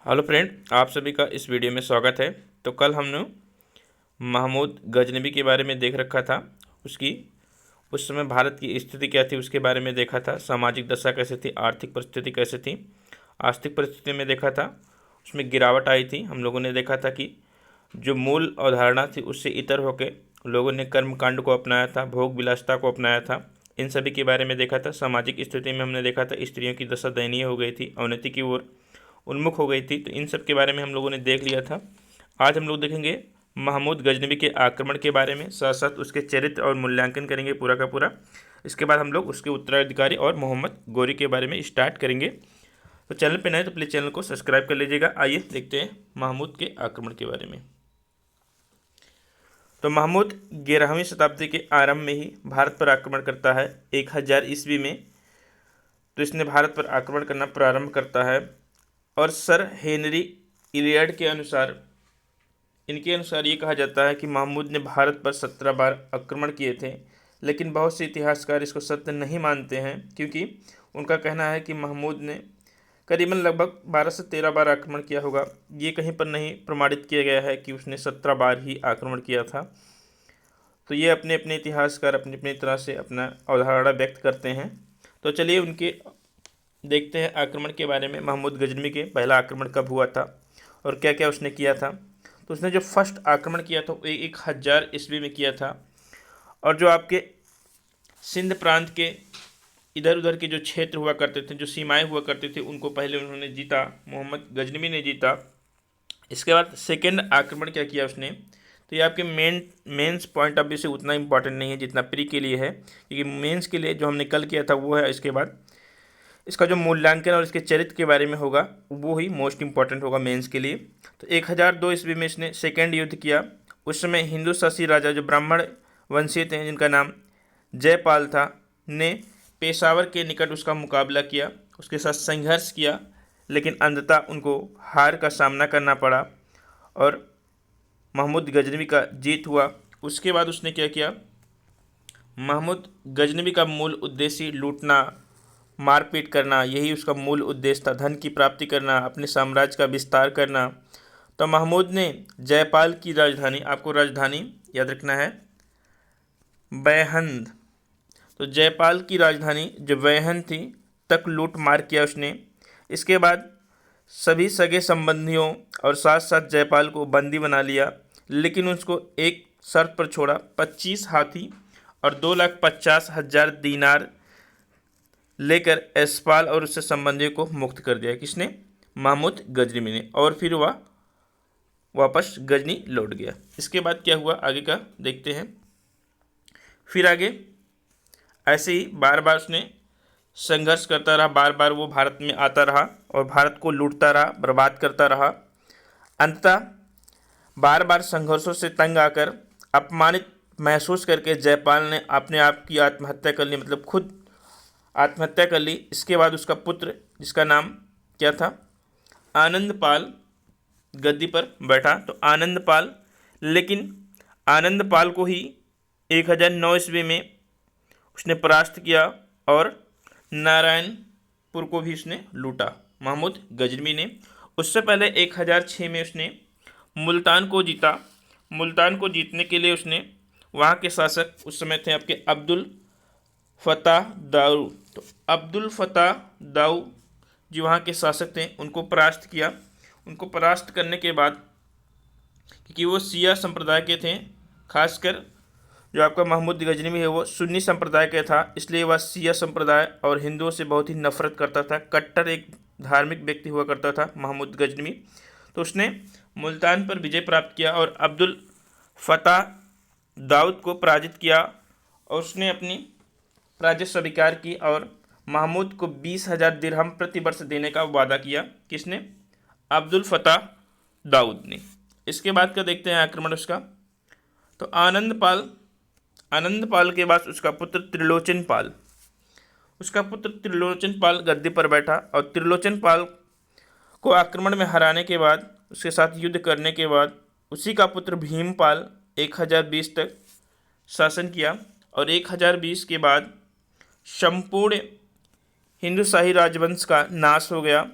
Hello friend, आप सभी का इस वीडियो में स्वागत है। तो कल हमने महमूद गजनबी के बारे में देख रखा था। उसकी उस समय भारत की स्थिति क्या थी उसके बारे में देखा था। सामाजिक दशा कैसे थी, आर्थिक परिस्थिति कैसे थी। आर्थिक परिस्थिति में देखा था उसमें गिरावट आई थी। हम लोगों ने देखा था कि जो मूल अवधारणा थी उससे इतर होकर लोगों ने कर्मकांड को अपनाया था, भोग विलासिता को अपनाया था। इन सभी के बारे में देखा था। सामाजिक स्थिति में हमने देखा था स्त्रियों की दशा दयनीय हो गई थी, अवनति की ओर उन्मुख हो गई थी। तो इन सब के बारे में हम लोगों ने देख लिया था। आज हम लोग देखेंगे महमूद गजनबी के आक्रमण के बारे में, साथ साथ उसके चरित्र और मूल्यांकन करेंगे पूरा का पूरा। इसके बाद हम लोग उसके उत्तराधिकारी और मोहम्मद गोरी के बारे में स्टार्ट करेंगे। तो चैनल पे नए तो प्लीज़ चैनल को सब्सक्राइब कर लीजिएगा। आइए देखते हैं महमूद के आक्रमण के बारे में। तो महमूद 11वीं शताब्दी के आरंभ में ही भारत पर आक्रमण करता है 1000 ईस्वी में। तो इसने भारत पर आक्रमण करना प्रारंभ करता है और सर हेनरी इलियड के अनुसार, इनके अनुसार ये कहा जाता है कि महमूद ने भारत पर 17 बार आक्रमण किए थे। लेकिन बहुत से इतिहासकार इसको सत्य नहीं मानते हैं, क्योंकि उनका कहना है कि महमूद ने करीबन लगभग 12 से 13 बार आक्रमण किया होगा। ये कहीं पर नहीं प्रमाणित किया गया है कि उसने 17 बार ही आक्रमण किया था। तो ये अपने अपने इतिहासकार अपनी अपनी तरह से अपना अवधारणा व्यक्त करते हैं। तो चलिए उनके देखते हैं आक्रमण के बारे में। महमूद गजनबी के पहला आक्रमण कब हुआ था और क्या क्या उसने किया था। तो उसने जो फर्स्ट आक्रमण किया था वो 1000 ईस्वी में किया था। और जो आपके सिंध प्रांत के इधर उधर के जो क्षेत्र हुआ करते थे, जो सीमाएं हुआ करती थी, उनको पहले उन्होंने जीता, मोहम्मद गजनबी ने जीता। इसके बाद सेकेंड आक्रमण क्या किया उसने, तो ये आपके मेंस पॉइंट ऑफ व्यू से उतना इंपॉर्टेंट नहीं है जितना प्री के लिए है, क्योंकि मेंस के लिए जो हमने कल किया था वो है। इसके बाद इसका जो मूल्यांकन और इसके चरित्र के बारे में होगा वो ही मोस्ट इंपॉर्टेंट होगा मेंस के लिए। तो 1002 ईस्वी में इसने सेकेंड युद्ध किया। उस समय हिंदू शासी राजा जो ब्राह्मण वंशीय थे, जिनका नाम जयपाल था, ने पेशावर के निकट उसका मुकाबला किया, उसके साथ संघर्ष किया। लेकिन अंततः उनको हार का सामना करना पड़ा और महमूद गजनबी का जीत हुआ। उसके बाद उसने क्या किया, महमूद गजनबी का मूल उद्देश्य लूटना, मारपीट करना, यही उसका मूल उद्देश्य था। धन की प्राप्ति करना, अपने साम्राज्य का विस्तार करना। तो महमूद ने जयपाल की राजधानी, आपको राजधानी याद रखना है वैहंद, तो जयपाल की राजधानी जो वैहंद थी तक लूट मार किया उसने। इसके बाद सभी सगे संबंधियों और साथ साथ जयपाल को बंदी बना लिया, लेकिन उसको एक शर्त पर छोड़ा, 25 हाथी और 2,50,000 दीनार लेकर यशपाल और उससे संबंधियों को मुक्त कर दिया। किसने? महमूद गजनबी ने। और फिर वह वापस गजनी लौट गया। इसके बाद क्या हुआ आगे का देखते हैं। फिर आगे ऐसे ही बार बार उसने संघर्ष करता रहा, बार बार वो भारत में आता रहा और भारत को लूटता रहा, बर्बाद करता रहा। अंततः बार बार संघर्षों से तंग आकर, अपमानित महसूस करके जयपाल ने अपने आप की आत्महत्या कर ली, मतलब खुद आत्महत्या कर ली। इसके बाद उसका पुत्र, जिसका नाम क्या था, आनंदपाल, गद्दी पर बैठा। तो आनंदपाल, लेकिन आनंदपाल को ही 1009 ईस्वी में उसने परास्त किया और नारायणपुर को भी उसने लूटा, महमूद गजनबी ने। उससे पहले 1006 में उसने मुल्तान को जीता। मुल्तान को जीतने के लिए उसने वहाँ के शासक उस समय थे आपके अब्दुल फताह दाऊ। तो अब्दुल फताह दाऊ जो वहाँ के शासक थे उनको परास्त किया। उनको परास्त करने के बाद, क्योंकि वो शिया संप्रदाय के थे, खासकर जो आपका महमूद गजनबी है वो सुन्नी संप्रदाय का था, इसलिए वह शिया संप्रदाय और हिंदुओं से बहुत ही नफरत करता था। कट्टर एक धार्मिक व्यक्ति हुआ करता था महमूद गजनबी। तो उसने मुल्तान पर विजय प्राप्त किया और अब्दुल फताह दाऊद को पराजित किया और उसने अपनी राज्य स्वीकार की और महमूद को 20,000 दिरहम प्रति वर्ष देने का वादा किया। किसने? अब्दुल फताह दाऊद ने। इसके बाद का देखते हैं आक्रमण उसका। तो आनंदपाल के बाद उसका पुत्र त्रिलोचन पाल गद्दी पर बैठा और त्रिलोचन पाल को आक्रमण में हराने के बाद, उसके साथ युद्ध करने के बाद, उसी का पुत्र भीमपाल 1020 तक शासन किया और 1020 के बाद संपूर्ण हिंदू शाही राजवंश का नाश हो गया।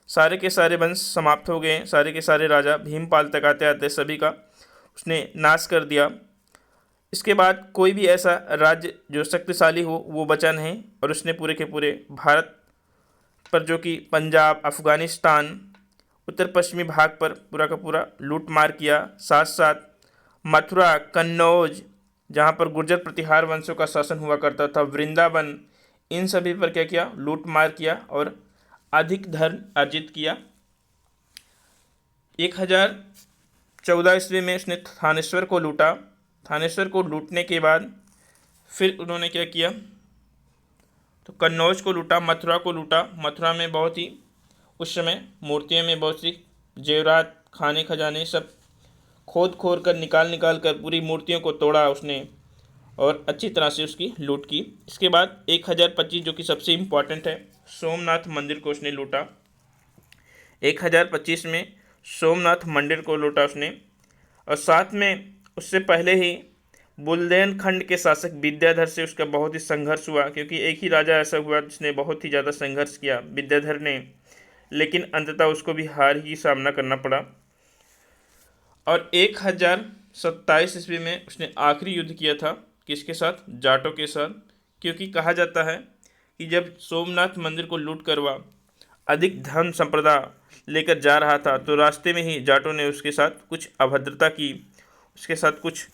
सारे के सारे वंश समाप्त हो गए, सारे के सारे राजा भीमपाल तक आते आते सभी का उसने नाश कर दिया। इसके बाद कोई भी ऐसा राज्य जो शक्तिशाली हो वो बचा नहीं, और उसने पूरे के पूरे भारत पर, जो कि पंजाब, अफ़गानिस्तान, उत्तर पश्चिमी भाग पर पूरा का पूरा लूट मार किया। साथ साथ मथुरा, कन्नौज, जहाँ पर गुर्जर प्रतिहार वंशों का शासन हुआ करता था, वृंदावन, इन सभी पर क्या किया, लूट मार किया और अधिक धन अर्जित किया। 1014 ईस्वी में उसने थानेश्वर को लूटा। थानेश्वर को लूटने के बाद फिर उन्होंने क्या किया, तो कन्नौज को लूटा, मथुरा को लूटा। मथुरा में बहुत ही उस समय मूर्तियों में बहुत सी जेवरात, खाने खजाने सब खोद कर निकाल कर पूरी मूर्तियों को तोड़ा उसने और अच्छी तरह से उसकी लूट की। इसके बाद 1025, जो कि सबसे इम्पॉर्टेंट है, सोमनाथ मंदिर को उसने लूटा। 1025 में सोमनाथ मंदिर को लूटा उसने, और साथ में उससे पहले ही बुंदेलखंड के शासक विद्याधर से उसका बहुत ही संघर्ष हुआ, क्योंकि एक ही राजा ऐसा हुआ जिसने बहुत ही ज़्यादा संघर्ष किया, विद्याधर ने, लेकिन अंततः उसको भी हार ही सामना करना पड़ा। और 1027 ईस्वी में उसने आखिरी युद्ध किया था, किसके साथ, जाटों के साथ। क्योंकि कहा जाता है कि जब सोमनाथ मंदिर को लूट कर वह अधिक धन संपदा लेकर जा रहा था, तो रास्ते में ही जाटों ने उसके साथ कुछ अभद्रता की, उसके साथ कुछ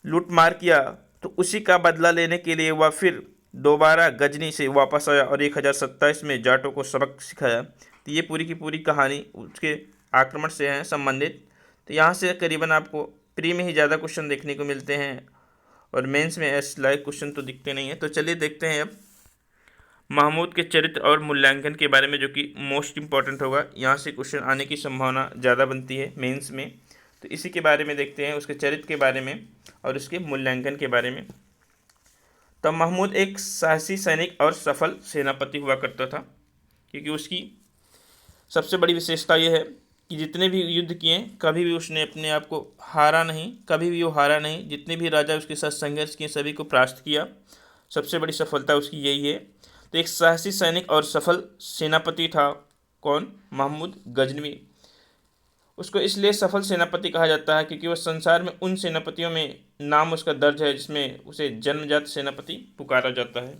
लूटमार किया। तो उसी का बदला लेने के लिए वह फिर दोबारा गजनी से वापस आया और 1027 में जाटों को सबक सिखाया। तो ये पूरी की पूरी कहानी उसके आक्रमण से है संबंधित। तो यहाँ से करीबन आपको प्री में ही ज़्यादा क्वेश्चन देखने को मिलते हैं, और मेंस में ऐसे लाइक क्वेश्चन तो दिखते नहीं हैं। तो चलिए देखते हैं अब महमूद के चरित्र और मूल्यांकन के बारे में, जो कि मोस्ट इम्पॉर्टेंट होगा। यहाँ से क्वेश्चन आने की संभावना ज़्यादा बनती है मेंस में। तो इसी के बारे में देखते हैं, उसके चरित्र के बारे में और उसके मूल्यांकन के बारे में। तो महमूद एक साहसी सैनिक और सफल सेनापति हुआ करता था, क्योंकि उसकी सबसे बड़ी विशेषता यह है कि जितने भी युद्ध किए कभी भी उसने अपने आप को हारा नहीं, कभी भी वो हारा नहीं। जितने भी राजा उसके साथ संघर्ष किए सभी को परास्त किया। सबसे बड़ी सफलता उसकी यही है। तो एक साहसी सैनिक और सफल सेनापति था कौन, महमूद गजनवी। उसको इसलिए सफल सेनापति कहा जाता है क्योंकि वह संसार में उन सेनापतियों में नाम उसका दर्ज है जिसमें उसे जन्मजात सेनापति पुकारा जाता है।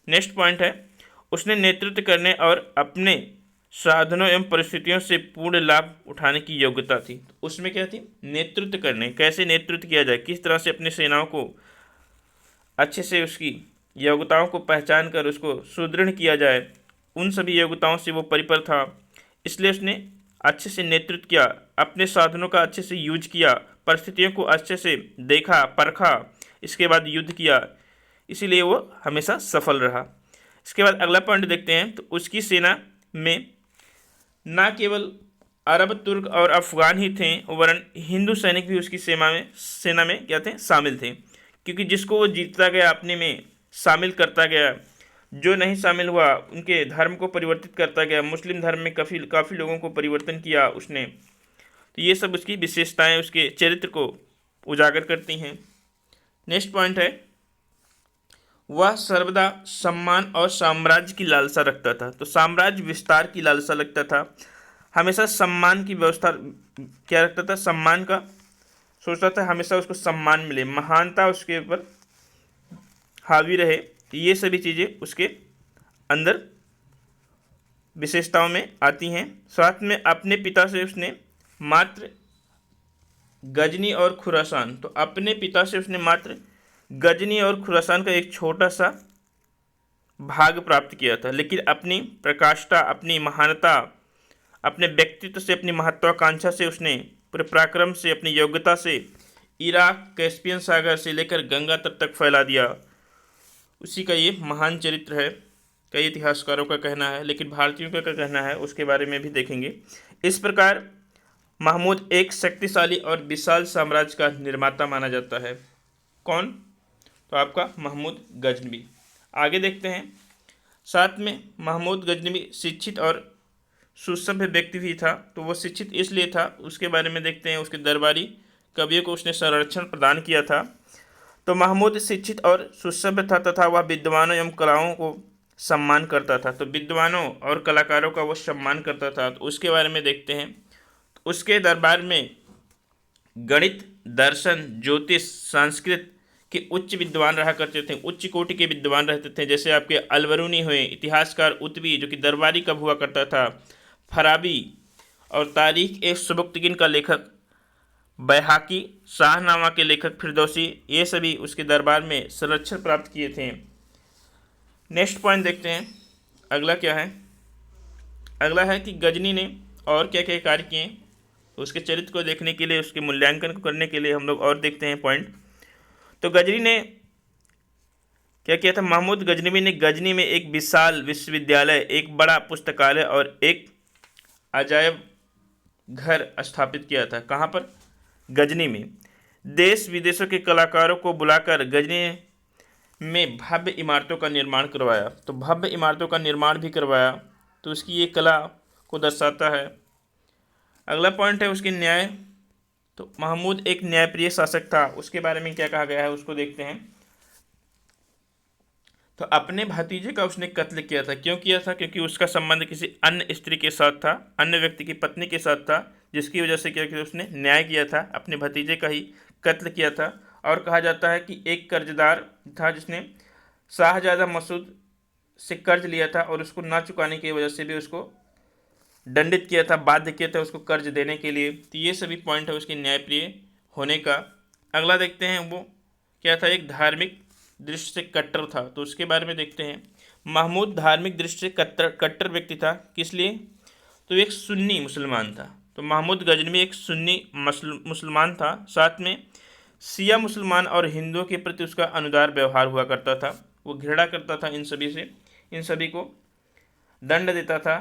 नेक्स्ट पॉइंट है, उसने नेतृत्व करने और अपने साधनों एवं परिस्थितियों से पूर्ण लाभ उठाने की योग्यता थी। तो उसमें क्या थी, नेतृत्व करने, कैसे नेतृत्व किया जाए, किस तरह से अपनी सेनाओं को अच्छे से उसकी योग्यताओं को पहचान कर उसको सुदृढ़ किया जाए, उन सभी योग्यताओं से वो परिपर था। इसलिए उसने अच्छे से नेतृत्व किया, अपने साधनों का अच्छे से यूज किया, परिस्थितियों को अच्छे से देखा परखा, इसके बाद युद्ध किया, इसीलिए वो हमेशा सफल रहा। इसके बाद अगला पॉइंट देखते हैं। तो उसकी सेना में न केवल अरब, तुर्क और अफगान ही थे, वरन हिंदू सैनिक भी उसकी सेना में क्या थे, शामिल थे। क्योंकि जिसको वो जीतता गया अपने में शामिल करता गया, जो नहीं शामिल हुआ उनके धर्म को परिवर्तित करता गया। मुस्लिम धर्म में काफ़ी लोगों को परिवर्तन किया उसने। तो ये सब उसकी विशेषताएं उसके चरित्र को उजागर करती हैं। नेक्स्ट पॉइंट है, वह सर्वदा सम्मान और साम्राज्य की लालसा रखता था। तो साम्राज्य विस्तार की लालसा रखता था, हमेशा सम्मान की व्यवस्था क्या रखता था, सम्मान का सोचता था, हमेशा उसको सम्मान मिले, महानता उसके ऊपर हावी रहे। ये सभी चीज़ें उसके अंदर विशेषताओं में आती हैं। साथ में अपने पिता से उसने मात्र गजनी और खुरासान, तो अपने पिता से उसने मात्र गजनी और खुरासान का एक छोटा सा भाग प्राप्त किया था, लेकिन अपनी प्रकाष्ठा, अपनी महानता, अपने व्यक्तित्व से, अपनी महत्वाकांक्षा से उसने पूरे पराक्रम से, अपनी योग्यता से इराक, कैस्पियन सागर से लेकर गंगा तट तक फैला दिया। उसी का ये महान चरित्र है, कई इतिहासकारों का कहना है, लेकिन भारतीयों का कहना है उसके बारे में भी देखेंगे। इस प्रकार महमूद एक शक्तिशाली और विशाल साम्राज्य का निर्माता माना जाता है। कौन, तो आपका महमूद गजनवी। आगे देखते हैं। साथ में महमूद गजनवी शिक्षित और सुसभ्य व्यक्ति भी था। तो वो शिक्षित इसलिए था, उसके बारे में देखते हैं। उसके दरबारी कवियों को उसने संरक्षण प्रदान किया था। तो महमूद शिक्षित और सुसभ्य था तथा वह विद्वानों एवं कलाओं को सम्मान करता था। तो विद्वानों और कलाकारों का वो सम्मान करता था। तो उसके बारे में देखते हैं। तो उसके दरबार में गणित, दर्शन, ज्योतिष, संस्कृत के उच्च विद्वान रहा करते थे, उच्च कोटि के विद्वान रहते थे। जैसे आपके अलबरूनी हुए, इतिहासकार उतवी जो कि दरबारी कब हुआ करता था, फराबी और तारीख ए सुबुक्तगिन का लेखक बैहाकी, शाहनामा के लेखक फिरदौसी, ये सभी उसके दरबार में संरक्षण प्राप्त किए थे। नेक्स्ट पॉइंट देखते हैं। अगला क्या है? अगला है कि गजनी ने और क्या क्या कार्य किए। उसके चरित्र को देखने के लिए, उसके मूल्यांकन को करने के लिए हम लोग और देखते हैं पॉइंट। तो गजनी ने क्या किया था? महमूद गजनवी ने गजनी में एक विशाल विश्वविद्यालय, एक बड़ा पुस्तकालय और एक अजायब घर स्थापित किया था। कहाँ पर? गजनी में। देश विदेशों के कलाकारों को बुलाकर गजनी में भव्य इमारतों का निर्माण करवाया। तो भव्य इमारतों का निर्माण भी करवाया, तो उसकी ये कला को दर्शाता है। अगला पॉइंट है उसके न्याय। तो महमूद एक न्यायप्रिय शासक था। उसके बारे में क्या कहा गया है उसको देखते हैं। तो अपने भतीजे का उसने कत्ल किया था। क्यों किया था? क्योंकि उसका संबंध किसी अन्य स्त्री के साथ था, अन्य व्यक्ति की पत्नी के साथ था, जिसकी वजह से क्या किया उसने? न्याय किया था, अपने भतीजे का ही कत्ल किया था। और कहा जाता है कि एक कर्जदार था जिसने शाहजादा मसूद से कर्ज लिया था और उसको ना चुकाने की वजह से भी उसको दंडित किया था, बाध्य किया था उसको कर्ज देने के लिए। तो ये सभी पॉइंट है उसके न्यायप्रिय होने का। अगला देखते हैं वो क्या था? एक धार्मिक दृष्टि से कट्टर था। तो उसके बारे में देखते हैं। महमूद धार्मिक दृष्टि से कट्टर व्यक्ति था। किस लिए? तो एक सुन्नी मुसलमान था। तो महमूद गजनवी एक सुन्नी मुसलमान था, साथ में शिया मुसलमान और हिंदुओं के प्रति उसका अनुदार व्यवहार हुआ करता था। वो घृणा करता था इन सभी से, इन सभी को दंड देता था,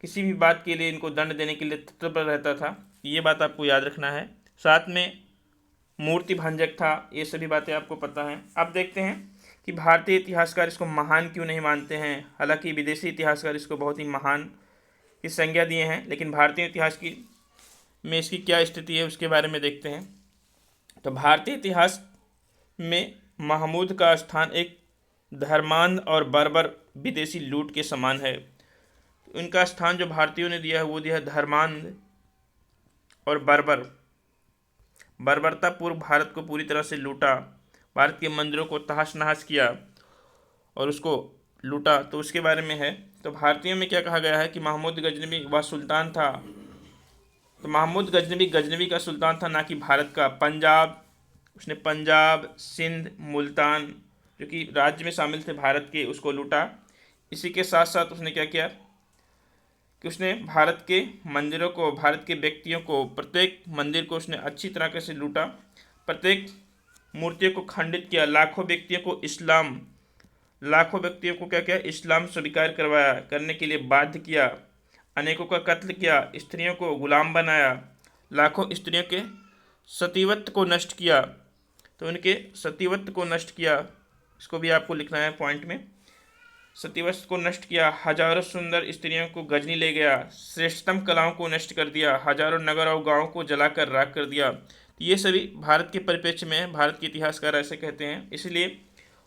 किसी भी बात के लिए इनको दंड देने के लिए तत्पर रहता था। ये बात आपको याद रखना है। साथ में मूर्ति भंजक था। ये सभी बातें आपको पता हैं। अब देखते हैं कि भारतीय इतिहासकार इसको महान क्यों नहीं मानते हैं। हालांकि विदेशी इतिहासकार इसको बहुत ही महान की संज्ञा दिए हैं, लेकिन भारतीय इतिहास की में इसकी क्या स्थिति है उसके बारे में देखते हैं। तो भारतीय इतिहास में महमूद का स्थान एक धर्मांध और बर्बर विदेशी लूट के समान है। उनका स्थान जो भारतीयों ने दिया है वो दिया है धर्मांध और बर्बरता पूर्व भारत को पूरी तरह से लूटा, भारत के मंदिरों को तहस नहस किया और उसको लूटा। तो उसके बारे में है। तो भारतीयों में क्या कहा गया है कि महमूद गजनवी वह सुल्तान था। तो महमूद गजनवी का सुल्तान था, ना कि भारत का। पंजाब, उसने पंजाब, सिंध, मुल्तान जो कि राज्य में शामिल थे भारत के, उसको लूटा। इसी के साथ साथ उसने क्या किया कि उसने भारत के मंदिरों को, भारत के व्यक्तियों को, प्रत्येक मंदिर को उसने अच्छी तरीके से लूटा, प्रत्येक मूर्तियों को खंडित किया, लाखों व्यक्तियों को क्या किया? इस्लाम स्वीकार करने के लिए बाध्य किया, अनेकों का कत्ल किया, स्त्रियों को गुलाम बनाया, लाखों स्त्रियों के सतीवत्व को नष्ट किया। तो उनके सतीवत्व को नष्ट किया, इसको भी आपको लिखना है पॉइंट में। सतीवत्व को नष्ट किया, हजारों सुंदर स्त्रियों को गजनी ले गया, श्रेष्ठतम कलाओं को नष्ट कर दिया, हजारों नगर और गांवों को जलाकर राख कर दिया। तो ये सभी भारत के परिप्रेक्ष्य में है, भारत के इतिहासकार ऐसे कहते हैं। इसलिए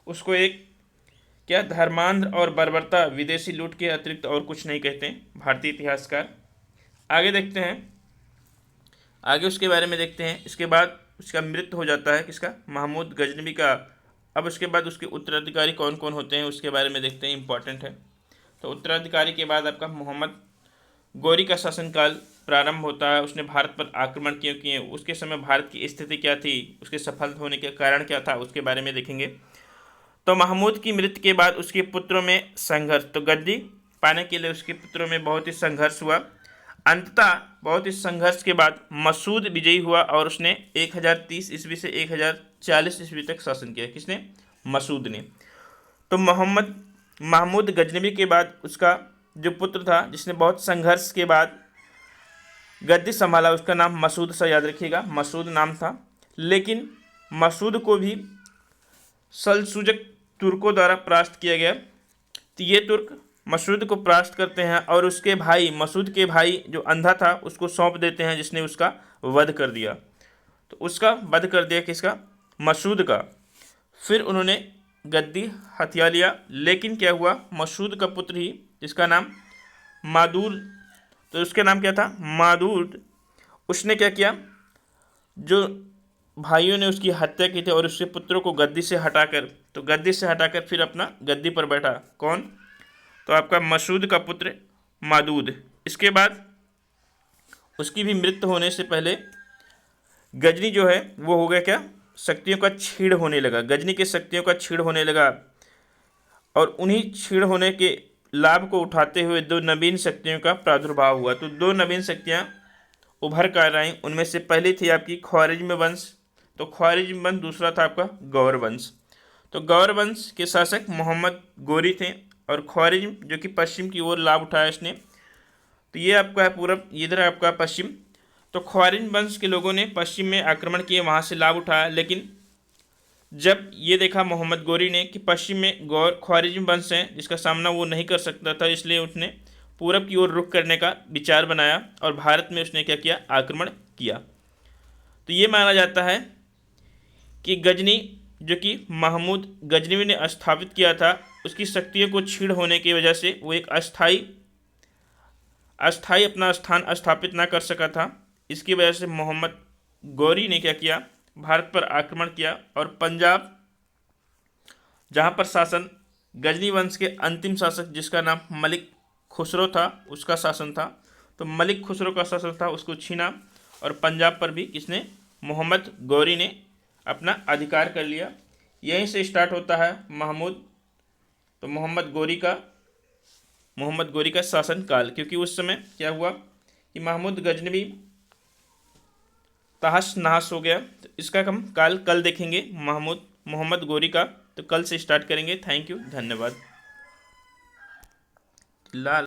उसको एक क्या धर्मांध और बर्बरता, विदेशी लूट के अतिरिक्त और कुछ नहीं कहते भारतीय इतिहासकार। आगे देखते हैं, आगे उसके बारे में देखते हैं। इसके बाद उसका मृत्यु हो जाता है, किसका? महमूद गजनवी का। अब उसके बाद उसके उत्तराधिकारी कौन कौन होते हैं उसके बारे में देखते हैं, इंपॉर्टेंट है। तो उत्तराधिकारी के बाद आपका मोहम्मद गौरी का शासनकाल प्रारंभ होता है। उसने भारत पर आक्रमण क्यों किए, उसके समय भारत की स्थिति क्या थी, उसके सफल होने के कारण क्या था, उसके बारे में देखेंगे। तो महमूद की मृत्यु के बाद उसके पुत्रों में संघर्ष, तो गद्दी पाने के लिए उसके पुत्रों में बहुत ही संघर्ष हुआ। अंततः बहुत ही संघर्ष के बाद मसूद विजयी हुआ और उसने 1030 ईस्वी से 1040 ईस्वी तक शासन किया। किसने? मसूद ने। तो महमूद गजनवी के बाद उसका जो पुत्र था, जिसने बहुत संघर्ष के बाद गद्दी संभाला, उसका नाम मसूद सा याद रखिएगा, मसूद नाम था। लेकिन मसूद को भी सल्जूक़ तुर्कों द्वारा परास्त किया गया। तो ये तुर्क मसूद को परास्त करते हैं और उसके भाई, मसूद के भाई जो अंधा था, उसको सौंप देते हैं, जिसने उसका वध कर दिया। तो उसका वध कर दिया, किसका? मसूद का। फिर उन्होंने गद्दी हथिया लिया, लेकिन क्या हुआ, मसूद का पुत्र ही जिसका नाम मादूद, तो उसके नाम क्या था, मादूद, उसने क्या किया, जो भाइयों ने उसकी हत्या की थी और उसके पुत्रों को गद्दी से हटाकर, तो गद्दी से हटाकर फिर अपना गद्दी पर बैठा कौन, तो आपका मसूद का पुत्र मादूद। इसके बाद उसकी भी मृत्यु होने से पहले गजनी जो है वो हो गया क्या, शक्तियों का छीड़ होने लगा, गजनी की शक्तियों का छीड़ होने लगा, और उन्हीं छीड़ होने के लाभ को उठाते हुए दो नवीन शक्तियों का प्रादुर्भाव हुआ। तो दो नवीन शक्तियाँ उभर कर आई, उनमें से पहली थी आपकी ख्वारिज्म वंश, तो ख्वारिज्म वंश, दूसरा था आपका गौर वंश। तो गौर वंश के शासक मोहम्मद गोरी थे, और ख्वारिज्म जो कि पश्चिम की ओर लाभ उठाया इसने, तो ये आपका है पूरब, इधर है आपका पश्चिम। तो ख्वारिज्म वंश के लोगों ने पश्चिम में आक्रमण किए, वहाँ से लाभ उठाया, लेकिन जब ये देखा मोहम्मद गोरी ने कि पश्चिम में ख्वारिज्म वंश है जिसका सामना वो नहीं कर सकता था, इसलिए उसने पूरब की ओर रुख करने का विचार बनाया और भारत में उसने क्या किया, आक्रमण किया। तो ये माना जाता है कि गजनी जो कि महमूद गजनवी ने स्थापित किया था, उसकी शक्तियों को छीड़ होने की वजह से वो एक अस्थाई अपना स्थान स्थापित ना कर सका था। इसकी वजह से मोहम्मद गौरी ने क्या किया, भारत पर आक्रमण किया, और पंजाब जहाँ पर शासन गजनी वंश के अंतिम शासक जिसका नाम मलिक खुसरो था उसका शासन था, तो मलिक खुसरो का शासन था उसको छीना, और पंजाब पर भी किसने, मोहम्मद गौरी ने अपना अधिकार कर लिया। यहीं से स्टार्ट होता है महमूद, तो मोहम्मद गौरी का शासनकाल, क्योंकि उस समय क्या हुआ कि महमूद गजनवी तहस नहस हो गया। तो इसका हम कल देखेंगे मोहम्मद गौरी का, तो कल से स्टार्ट करेंगे। थैंक यू, धन्यवाद। लाल